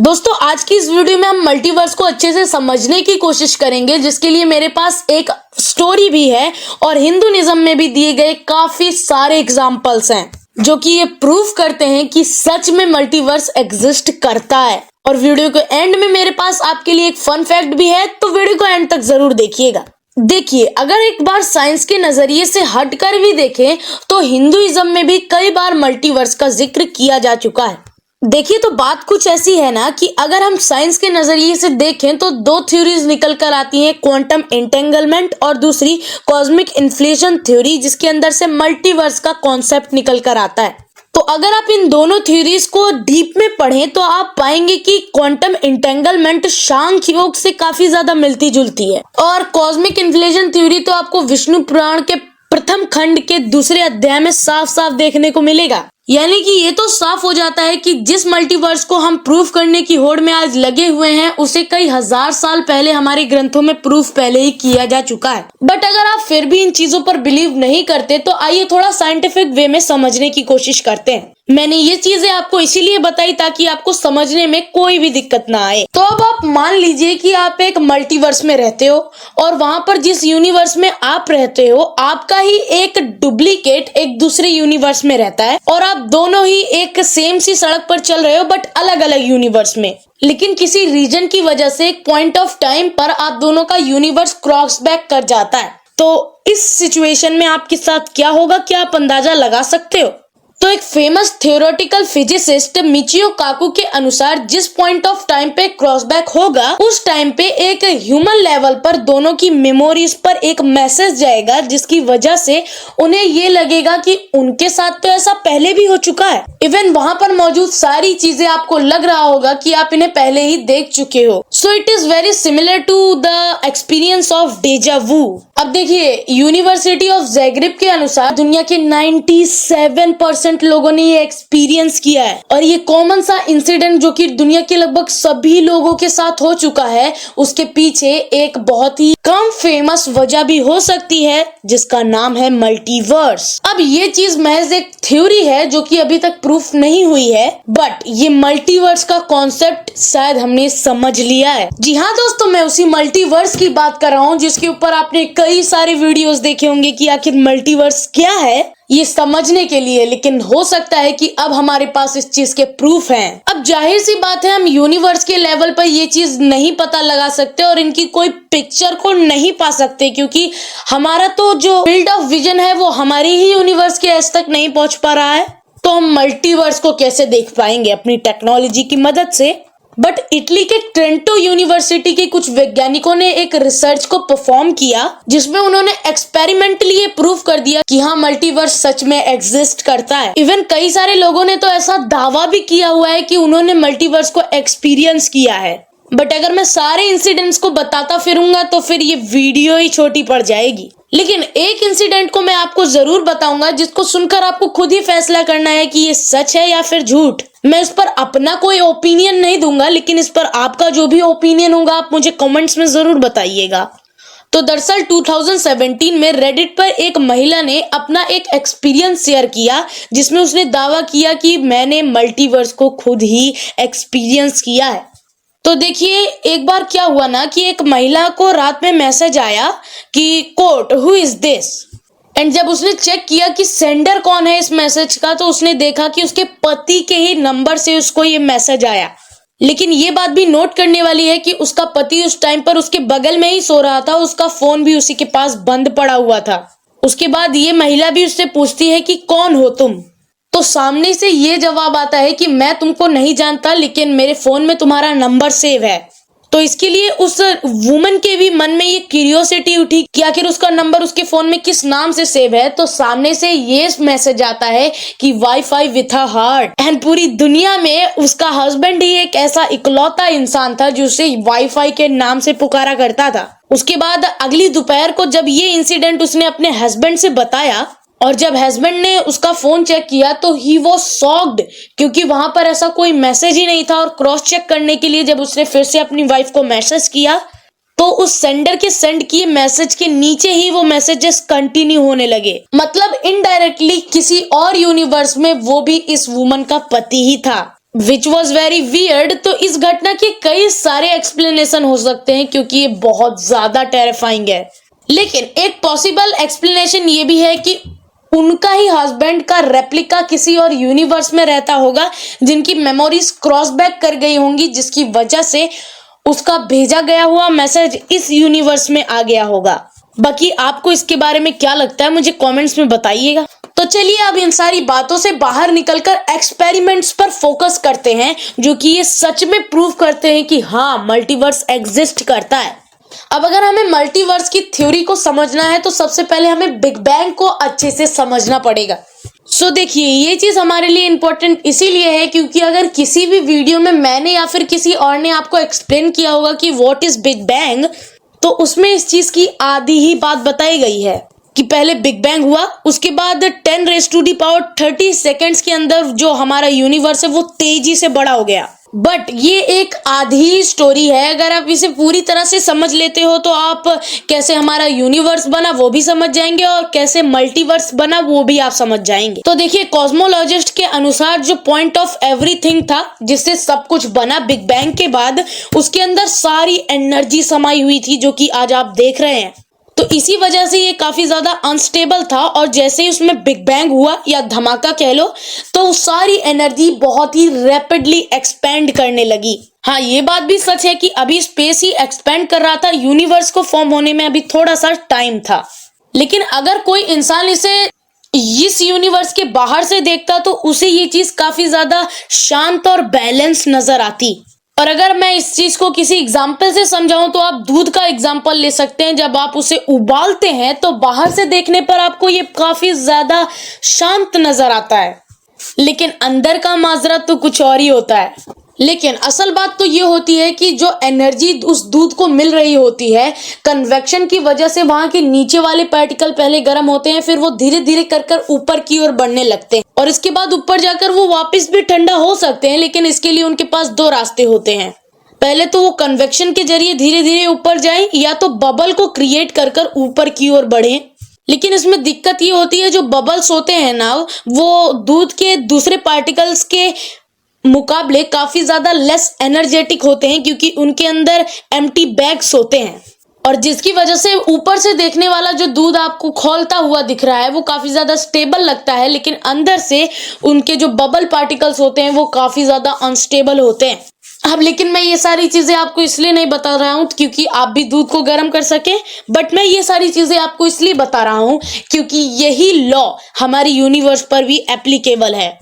दोस्तों आज की इस वीडियो में हम मल्टीवर्स को अच्छे से समझने की कोशिश करेंगे, जिसके लिए मेरे पास एक स्टोरी भी है और हिंदुइज्म में भी दिए गए काफी सारे एग्जाम्पल्स हैं जो कि ये प्रूफ करते हैं कि सच में मल्टीवर्स एग्जिस्ट करता है। और वीडियो के एंड में मेरे पास आपके लिए एक फन फैक्ट भी है, तो वीडियो को एंड तक जरूर देखिएगा। देखिए, अगर एक बार साइंस के नजरिए से हटकर भी देखें तो हिंदुइज्म में भी कई बार मल्टीवर्स का जिक्र किया जा चुका है। देखिए, तो बात कुछ ऐसी है ना कि अगर हम साइंस के नजरिए से देखें तो दो थ्योरीज निकल कर आती हैं, क्वांटम एंटेंगलमेंट और दूसरी कॉस्मिक इन्फ्लेशन थ्योरी, जिसके अंदर से मल्टीवर्स का कॉन्सेप्ट निकल कर आता है। तो अगर आप इन दोनों थ्योरीज को डीप में पढ़ें तो आप पाएंगे कि क्वांटम एंटेंगलमेंट सांख्य योग से काफी ज्यादा मिलती जुलती है और कॉस्मिक इन्फ्लेशन थ्योरी तो आपको विष्णु पुराण के प्रथम खंड के दूसरे अध्याय में साफ साफ देखने को मिलेगा। यानी कि ये तो साफ हो जाता है कि जिस मल्टीवर्स को हम प्रूफ करने की होड़ में आज लगे हुए हैं उसे कई हजार साल पहले हमारे ग्रंथों में प्रूफ पहले ही किया जा चुका है। बट अगर आप फिर भी इन चीजों पर बिलीव नहीं करते तो आइए थोड़ा साइंटिफिक वे में समझने की कोशिश करते हैं। मैंने ये चीजें आपको इसीलिए बताई ताकि आपको समझने में कोई भी दिक्कत ना आए। तो अब आप मान लीजिए कि आप एक मल्टीवर्स में रहते हो और वहां पर जिस यूनिवर्स में आप रहते हो आपका ही एक डुप्लीकेट एक दूसरे यूनिवर्स में रहता है और आप दोनों ही एक सेम सी सड़क पर चल रहे हो बट अलग अलग यूनिवर्स में। लेकिन किसी रीजन की वजह से एक पॉइंट ऑफ टाइम पर आप दोनों का यूनिवर्स क्रॉस बैक कर जाता है। तो इस सिचुएशन में आपके साथ क्या होगा, क्या आप अंदाजा लगा सकते हो? तो एक फेमस थियोरेटिकल फिजिसिस्ट मिचियो काकू के अनुसार जिस पॉइंट ऑफ टाइम पे क्रॉसबैक होगा उस टाइम पे एक ह्यूमन लेवल पर दोनों की मेमोरीज पर एक मैसेज जाएगा, जिसकी वजह से उन्हें ये लगेगा कि उनके साथ तो ऐसा पहले भी हो चुका है। इवन वहां पर मौजूद सारी चीजें आपको लग रहा होगा कि आप इन्हें पहले ही देख चुके हो। So it is very similar to the experience of deja vu. अब देखिए, यूनिवर्सिटी ऑफ ज़ैग्रेब के अनुसार दुनिया के 97% लोगों ने ये एक्सपीरियंस किया है और ये कॉमन सा इंसिडेंट जो कि दुनिया के लगभग सभी लोगों के साथ हो चुका है, उसके पीछे एक बहुत ही कम फेमस वजह भी हो सकती है जिसका नाम है मल्टीवर्स। अब ये चीज महज एक थ्योरी है जो कि अभी तक प्रूफ नहीं हुई है, बट ये मल्टीवर्स का कॉन्सेप्ट शायद हमने समझ लिया है। जी हाँ दोस्तों, मैं उसी मल्टीवर्स की बात कर रहा हूँ जिसके ऊपर आपने कई सारे वीडियोस देखे होंगे कि आखिर मल्टीवर्स क्या है ये समझने के लिए। लेकिन हो सकता है कि अब हमारे पास इस चीज के प्रूफ हैं। अब जाहिर सी बात है, हम यूनिवर्स के लेवल पर ये चीज नहीं पता लगा सकते और इनकी कोई पिक्चर को नहीं पा सकते, क्योंकि हमारा तो जो फील्ड ऑफ विजन है वो हमारी ही यूनिवर्स के एज तक नहीं पहुंच पा रहा है। तो हम मल्टीवर्स को कैसे देख पाएंगे अपनी टेक्नोलॉजी की मदद से? बट इटली के ट्रेंटो यूनिवर्सिटी के कुछ वैज्ञानिकों ने एक रिसर्च को परफॉर्म किया जिसमें उन्होंने एक्सपेरिमेंटली ये प्रूफ कर दिया कि हाँ, मल्टीवर्स सच में एग्जिस्ट करता है। इवन कई सारे लोगों ने तो ऐसा दावा भी किया हुआ है कि उन्होंने मल्टीवर्स को एक्सपीरियंस किया है। बट अगर मैं सारे इंसिडेंट्स को बताता फिरूंगा तो फिर ये वीडियो ही छोटी पड़ जाएगी। लेकिन एक इंसिडेंट को मैं आपको जरूर बताऊंगा जिसको सुनकर आपको खुद ही फैसला करना है कि ये सच है या फिर झूठ। मैं इस पर अपना कोई ओपिनियन नहीं दूंगा, लेकिन इस पर आपका जो भी ओपिनियन होगा आप मुझे कमेंट्स में जरूर बताइएगा। तो दरअसल 2017 में रेडिट पर एक महिला ने अपना एक एक्सपीरियंस शेयर किया जिसमें उसने दावा किया कि मैंने मल्टीवर्स को खुद ही एक्सपीरियंस किया है। तो देखिए, एक बार क्या हुआ ना कि एक महिला को रात में मैसेज आया कि quote who is this, and जब उसने चेक किया कि सेंडर कौन है इस मैसेज का तो उसने देखा कि उसके पति के ही नंबर से उसको ये मैसेज आया। लेकिन ये बात भी नोट करने वाली है कि उसका पति उस टाइम पर उसके बगल में ही सो रहा था, उसका फोन भी उसी के पास बंद पड़ा हुआ था। उसके बाद ये महिला भी उससे पूछती है कि कौन हो तुम, तो सामने से ये जवाब आता है कि मैं तुमको नहीं जानता लेकिन मेरे फोन में तुम्हारा नंबर सेव है। तो इसके लिए उस वुमन के भी मन में ये क्यूरियोसिटी उठी कि आखिर उसका नंबर उसके फोन में किस नाम से सेव है। तो सामने से ये मैसेज आता है कि wifi with a heart, and पूरी दुनिया में उसका हस्बैंड ही एक ऐसा इकलौता इंसान था जो उसे वाईफाई के नाम से पुकारा करता था। उसके बाद अगली दोपहर को जब ये इंसिडेंट उसने अपने हस्बैंड से बताया और जब हस्बैंड ने उसका फोन चेक किया तो ही वाज शॉक्ड, क्योंकि वहां पर ऐसा कोई मैसेज ही नहीं था। और क्रॉस चेक करने के लिए जब उसने फिर से अपनी वाइफ को मैसेज किया तो उस सेंडर के सेंड किए मैसेज के नीचे ही वो मैसेजेस कंटिन्यू होने लगे। मतलब इनडायरेक्टली किसी और यूनिवर्स में वो भी इस वुमन का पति ही था। Which was very weird. तो इस घटना के कई सारे एक्सप्लेनेशन हो सकते हैं क्योंकि ये बहुत ज्यादा टेरिफाइंग है। लेकिन एक पॉसिबल एक्सप्लेनेशन ये भी है कि उनका ही हस्बैंड का रेप्लिका किसी और यूनिवर्स में रहता होगा, जिनकी मेमोरीज क्रॉस बैक कर गई होंगी, जिसकी वजह से उसका भेजा गया हुआ मैसेज इस यूनिवर्स में आ गया होगा। बाकी आपको इसके बारे में क्या लगता है मुझे कमेंट्स में बताइएगा। तो चलिए अब इन सारी बातों से बाहर निकलकर एक्सपेरिमेंट्स पर फोकस करते हैं, जो कि ये सच में प्रूव करते हैं कि हाँ, मल्टीवर्स एग्जिस्ट करता है। अब अगर हमें मल्टीवर्स की थ्योरी को समझना है तो सबसे पहले हमें बिग बैंग को अच्छे से समझना पड़ेगा। सो देखिए, ये चीज हमारे लिए इम्पोर्टेंट इसीलिए है क्योंकि अगर किसी भी वीडियो में मैंने या फिर किसी और ने आपको एक्सप्लेन किया होगा कि व्हाट इज बिग बैंग, तो उसमें इस चीज की आधी ही बात बताई गई है कि पहले बिग बैंग हुआ, उसके बाद 10⁻30 सेकेंड्स के अंदर जो हमारा यूनिवर्स है वो तेजी से बड़ा हो गया। बट ये एक आधी स्टोरी है। अगर आप इसे पूरी तरह से समझ लेते हो तो आप कैसे हमारा यूनिवर्स बना वो भी समझ जाएंगे और कैसे मल्टीवर्स बना वो भी आप समझ जाएंगे। तो देखिए, कॉस्मोलॉजिस्ट के अनुसार जो पॉइंट ऑफ एवरीथिंग था, जिससे सब कुछ बना बिग बैंग के बाद, उसके अंदर सारी एनर्जी समाई हुई थी, जो कि आज आप देख रहे हैं। तो इसी वजह से ये काफी ज्यादा अनस्टेबल था और जैसे ही उसमें बिग बैंग हुआ या धमाका कह लो, तो सारी एनर्जी बहुत ही रैपिडली एक्सपेंड करने लगी। हाँ, ये बात भी सच है कि अभी स्पेस ही एक्सपेंड कर रहा था, यूनिवर्स को फॉर्म होने में अभी थोड़ा सा टाइम था। लेकिन अगर कोई इंसान इसे इस यूनिवर्स के बाहर से देखता तो उसे ये चीज काफी ज्यादा शांत और बैलेंस नजर आती। और अगर मैं इस चीज को किसी एग्जाम्पल से समझाऊं तो आप दूध का एग्जाम्पल ले सकते हैं। जब आप उसे उबालते हैं तो बाहर से देखने पर आपको ये काफी ज्यादा शांत नजर आता है, लेकिन अंदर का माजरा तो कुछ और ही होता है। लेकिन असल बात तो ये होती है कि जो एनर्जी उस दूध को मिल रही होती है, कन्वेक्शन की वजह से वहां के नीचे वाले पार्टिकल पहले गर्म होते हैं, फिर वो धीरे धीरे कर ऊपर की ओर बढ़ने लगते हैं और इसके बाद ऊपर जाकर वो वापस भी ठंडा हो सकते हैं। लेकिन इसके लिए उनके पास दो रास्ते होते हैं। पहले तो वो कन्वेक्शन के जरिए धीरे धीरे ऊपर जाएं, या तो बबल को क्रिएट कर ऊपर की ओर बढ़े। लेकिन इसमें दिक्कत ये होती है, जो बबल्स होते हैं ना, वो दूध के दूसरे पार्टिकल्स के मुकाबले काफी ज्यादा लेस एनर्जेटिक होते हैं क्योंकि उनके अंदर एम्प्टी बैग्स होते हैं, और जिसकी वजह से ऊपर से देखने वाला जो दूध आपको खौलता हुआ दिख रहा है वो काफी ज्यादा स्टेबल लगता है, लेकिन अंदर से उनके जो बबल पार्टिकल्स होते हैं वो काफी ज्यादा अनस्टेबल होते हैं। अब लेकिन मैं ये सारी चीजें आपको इसलिए नहीं बता रहा हूँ क्योंकि आप भी दूध को गर्म कर सके, बट मैं ये सारी चीजें आपको इसलिए बता रहा हूँ क्योंकि यही लॉ हमारी यूनिवर्स पर भी एप्लीकेबल है।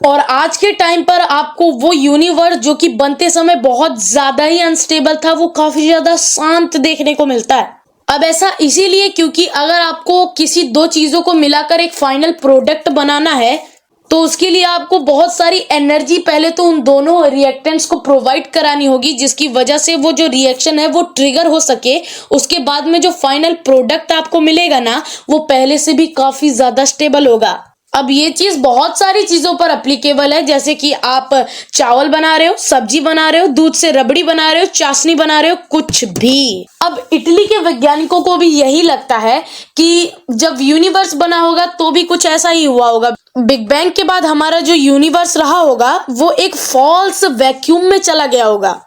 और आज के टाइम पर आपको वो यूनिवर्स जो कि बनते समय बहुत ज्यादा ही अनस्टेबल था, वो काफी ज्यादा शांत देखने को मिलता है। अब ऐसा इसीलिए क्योंकि अगर आपको किसी दो चीजों को मिलाकर एक फाइनल प्रोडक्ट बनाना है तो उसके लिए आपको बहुत सारी एनर्जी पहले तो उन दोनों रिएक्टेंट्स को प्रोवाइड करानी होगी, जिसकी वजह से वो जो रिएक्शन है वो ट्रिगर हो सके। उसके बाद में जो फाइनल प्रोडक्ट आपको मिलेगा ना, वो पहले से भी काफी ज्यादा स्टेबल होगा। अब ये चीज बहुत सारी चीजों पर एप्लीकेबल है, जैसे कि आप चावल बना रहे हो, सब्जी बना रहे हो, दूध से रबड़ी बना रहे हो, चाशनी बना रहे हो, कुछ भी। अब इटली के वैज्ञानिकों को भी यही लगता है कि जब यूनिवर्स बना होगा तो भी कुछ ऐसा ही हुआ होगा। बिग बैंग के बाद हमारा जो यूनिवर्स रहा होगा वो एक फॉल्स वैक्यूम में चला गया होगा,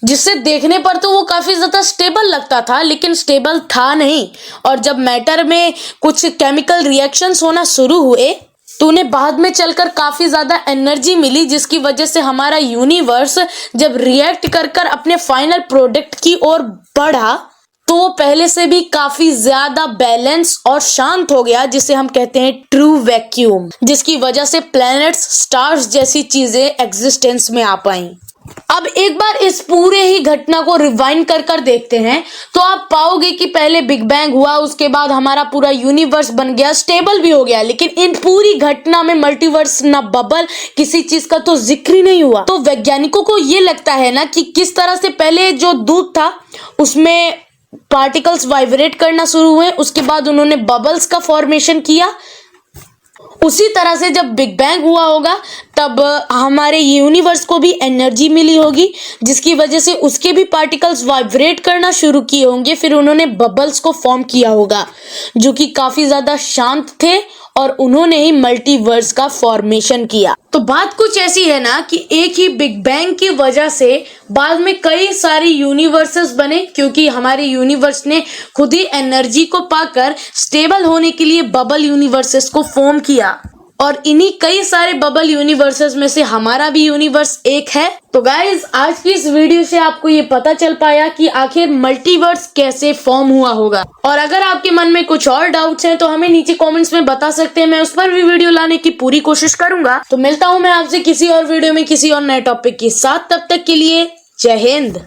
जिससे देखने पर तो वो काफी ज्यादा स्टेबल लगता था, लेकिन स्टेबल था नहीं। और जब मैटर में कुछ केमिकल रिएक्शंस होना शुरू हुए तो उन्हें बाद में चलकर काफी ज्यादा एनर्जी मिली, जिसकी वजह से हमारा यूनिवर्स जब रिएक्ट कर अपने फाइनल प्रोडक्ट की ओर बढ़ा तो वो पहले से भी काफी ज्यादा बैलेंस और शांत हो गया, जिसे हम कहते हैं ट्रू वैक्यूम, जिसकी वजह से प्लैनेट्स, स्टार्स जैसी चीजें एग्जिस्टेंस में आ पाई। अब एक बार इस पूरे ही घटना को रिवाइंड कर देखते हैं तो आप पाओगे कि पहले बिग बैंग हुआ, उसके बाद हमारा पूरा यूनिवर्स बन गया, स्टेबल भी हो गया, लेकिन इन पूरी घटना में मल्टीवर्स ना बबल, किसी चीज का तो जिक्र ही नहीं हुआ। तो वैज्ञानिकों को ये लगता है ना कि किस तरह से पहले जो दूध था उसमें पार्टिकल्स वाइब्रेट करना शुरू हुए, उसके बाद उन्होंने बबल्स का फॉर्मेशन किया, उसी तरह से जब बिग बैंग हुआ होगा तब हमारे यूनिवर्स को भी एनर्जी मिली होगी, जिसकी वजह से उसके भी पार्टिकल्स वाइब्रेट करना शुरू किए होंगे। फिर उन्होंने बबल्स को फॉर्म किया होगा जो कि काफी ज्यादा शांत थे और उन्होंने ही मल्टीवर्स का फॉर्मेशन किया। तो बात कुछ ऐसी है ना कि एक ही बिग बैंग की वजह से बाद में कई सारी यूनिवर्सेस बने, क्योंकि हमारे यूनिवर्स ने खुद ही एनर्जी को पाकर स्टेबल होने के लिए बबल यूनिवर्सेस को फॉर्म किया, और इन्हीं कई सारे बबल यूनिवर्सेस में से हमारा भी यूनिवर्स एक है। तो गाइज, आज की इस वीडियो से आपको ये पता चल पाया कि आखिर मल्टीवर्स कैसे फॉर्म हुआ होगा। और अगर आपके मन में कुछ और डाउट्स हैं तो हमें नीचे कमेंट्स में बता सकते हैं, मैं उस पर भी वीडियो लाने की पूरी कोशिश करूंगा। तो मिलता हूं मैं आपसे किसी और वीडियो में किसी और नए टॉपिक के साथ, तब तक के लिए जय हिंद।